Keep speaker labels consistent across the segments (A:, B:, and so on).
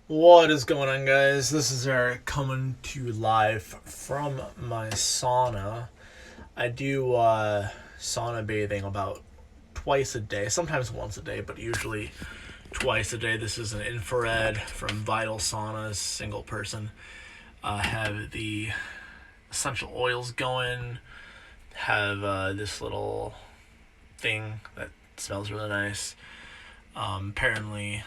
A: What is going on, guys? This is Eric coming to you live from my sauna. I do sauna bathing about twice a day, sometimes once a day, but usually twice a day. This is an infrared from Vital Saunas, single person. Have the essential oils going, have this little thing that smells really nice. Apparently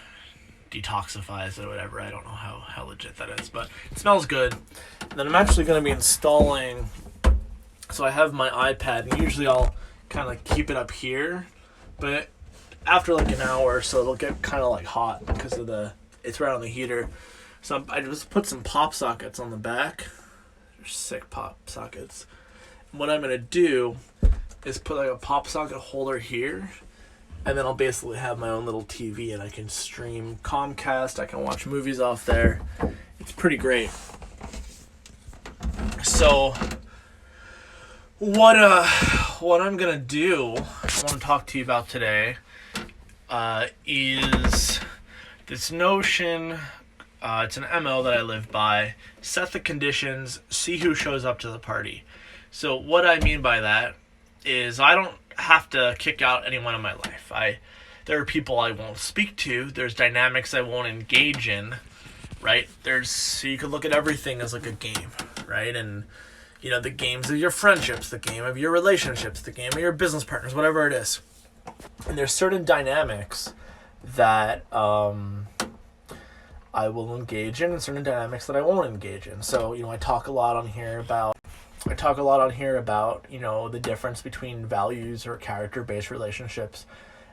A: detoxifies it or whatever. I don't know how legit that is, but it smells good. And then I'm actually going to be installing. So I have my iPad, and usually I'll kind of keep it up here, but after like an hour or so, it'll get kind of like hot because of it's right on the heater. So I just put some pop sockets on the back. They're sick pop sockets. And what I'm going to do is put like a pop socket holder here, and then I'll basically have my own little TV, and I can stream Comcast. I can watch movies off there. It's pretty great. So, what I'm gonna do, I want to talk to you about today, is this notion. It's an MO that I live by. Set the conditions. See who shows up to the party. So what I mean by that is I don't have to kick out anyone in my life. There are people I won't speak to. There's dynamics I won't engage in, right? So you can look at everything as like a game, right? And the games of your friendships, the game of your relationships, the game of your business partners, whatever it is. And there's certain dynamics that I will engage in, and certain dynamics that I won't engage in. So I talk a lot on here about the difference between values or character-based relationships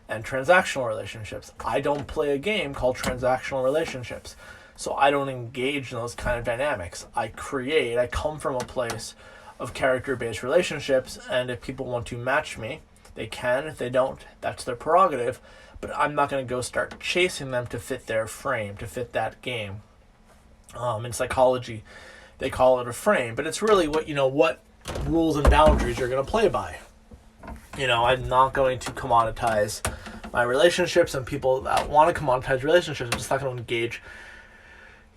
A: and transactional relationships. I don't play a game called transactional relationships, so I don't engage in those kind of dynamics. I come from a place of character-based relationships, and if people want to match me, they can. If they don't, that's their prerogative, but I'm not going to go start chasing them to fit their frame, to fit that game. In psychology, they call it a frame, but it's really what rules and boundaries you're going to play by. I'm not going to commoditize my relationships, and people that want to commoditize relationships, I'm just not going to engage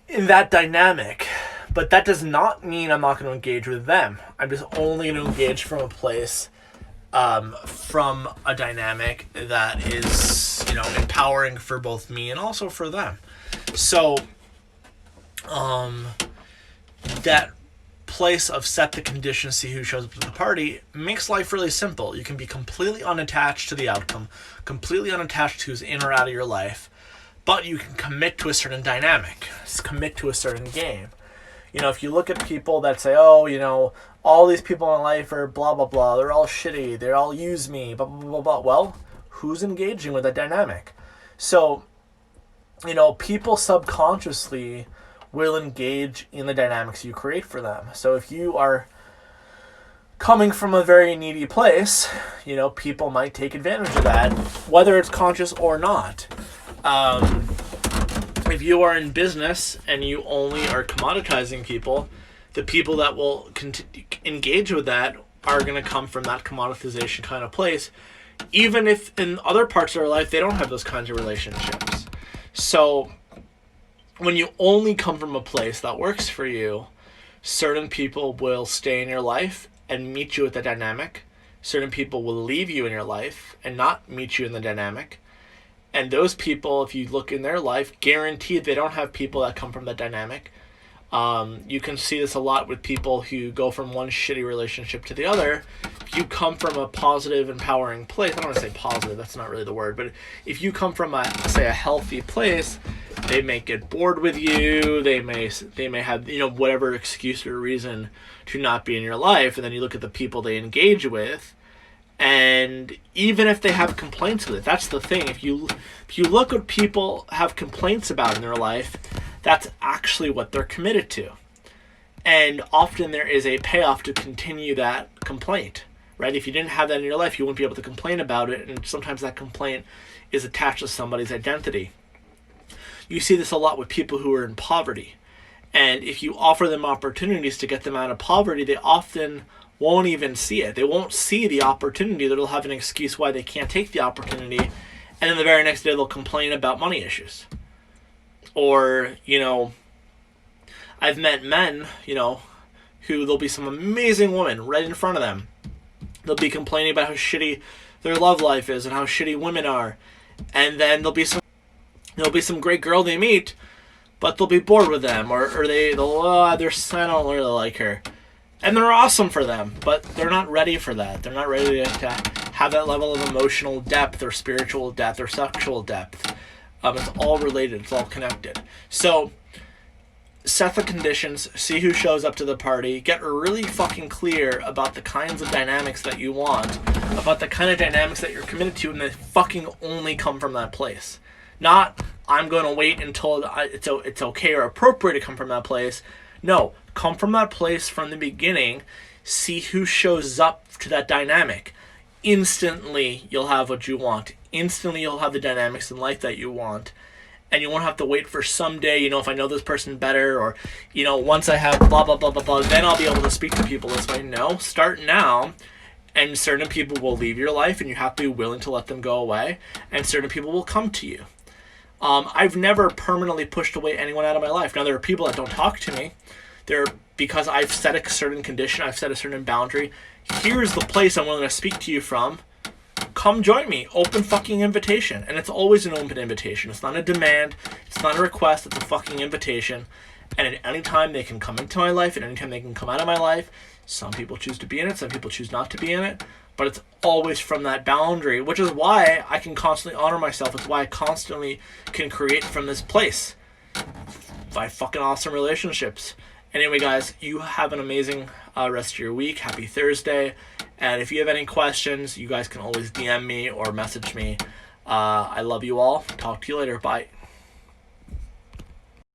A: in that dynamic. But that does not mean I'm not going to engage with them. I'm just only going to engage from a place, from a dynamic that is, empowering for both me and also for them. So, that place of set the conditions, see who shows up to the party, makes life really simple. You can be completely unattached to the outcome, completely unattached to who's in or out of your life, but you can commit to a certain dynamic, commit to a certain game. If you look at people that say, all these people in life are blah, blah, blah, they're all shitty, they all use me, blah, blah, blah, blah. Well, who's engaging with that dynamic? So, people subconsciously will engage in the dynamics you create for them. So if you are coming from a very needy place, people might take advantage of that, whether it's conscious or not. If you are in business and you only are commoditizing people, the people that will engage with that are going to come from that commoditization kind of place, even if in other parts of their life they don't have those kinds of relationships. So when you only come from a place that works for you, certain people will stay in your life and meet you with the dynamic. Certain people will leave you in your life and not meet you in the dynamic. And those people, if you look in their life, guaranteed they don't have people that come from that dynamic. You can see this a lot with people who go from one shitty relationship to the other. If you come from a positive, empowering place, I don't want to say positive, that's not really the word, but if you come from a healthy place, they may get bored with you, they may have, whatever excuse or reason to not be in your life, and then you look at the people they engage with, and even if they have complaints with it, that's the thing, if you look what people have complaints about in their life, that's actually what they're committed to. And often there is a payoff to continue that complaint, right? If you didn't have that in your life, you wouldn't be able to complain about it, and sometimes that complaint is attached to somebody's identity. You see this a lot with people who are in poverty. And if you offer them opportunities to get them out of poverty, they often won't even see it. They won't see the opportunity. They'll have an excuse why they can't take the opportunity. And then the very next day they'll complain about money issues. Or, I've met men, who there'll be some amazing woman right in front of them. They'll be complaining about how shitty their love life is and how shitty women are. And then there'll be some great girl they meet, but they'll be bored with them, or I don't really like her. And they're awesome for them, but they're not ready for that. They're not ready to have that level of emotional depth or spiritual depth or sexual depth. It's all related. It's all connected. So set the conditions, see who shows up to the party, get really fucking clear about the kinds of dynamics that you want, about the kind of dynamics that you're committed to, and they fucking only come from that place. Not, I'm going to wait until it's okay or appropriate to come from that place. No, come from that place from the beginning, see who shows up to that dynamic. Instantly, you'll have what you want. Instantly, you'll have the dynamics in life that you want. And you won't have to wait for someday, if I know this person better, or, once I have blah, blah, blah, blah, blah, then I'll be able to speak to people this way. No, start now. And certain people will leave your life, and you have to be willing to let them go away. And certain people will come to you. I've never permanently pushed away anyone out of my life. Now, there are people that don't talk to me. Because I've set a certain condition, I've set a certain boundary. Here's the place I'm willing to speak to you from. Come join me. Open fucking invitation. And it's always an open invitation. It's not a demand. It's not a request. It's a fucking invitation. And at any time they can come into my life. At any time they can come out of my life. Some people choose to be in it. Some people choose not to be in it. But it's always from that boundary, which is why I can constantly honor myself. It's why I constantly can create from this place. By fucking awesome relationships. Anyway, guys, you have an amazing rest of your week. Happy Thursday. And if you have any questions, you guys can always DM me or message me. I love you all. Talk to you later. Bye.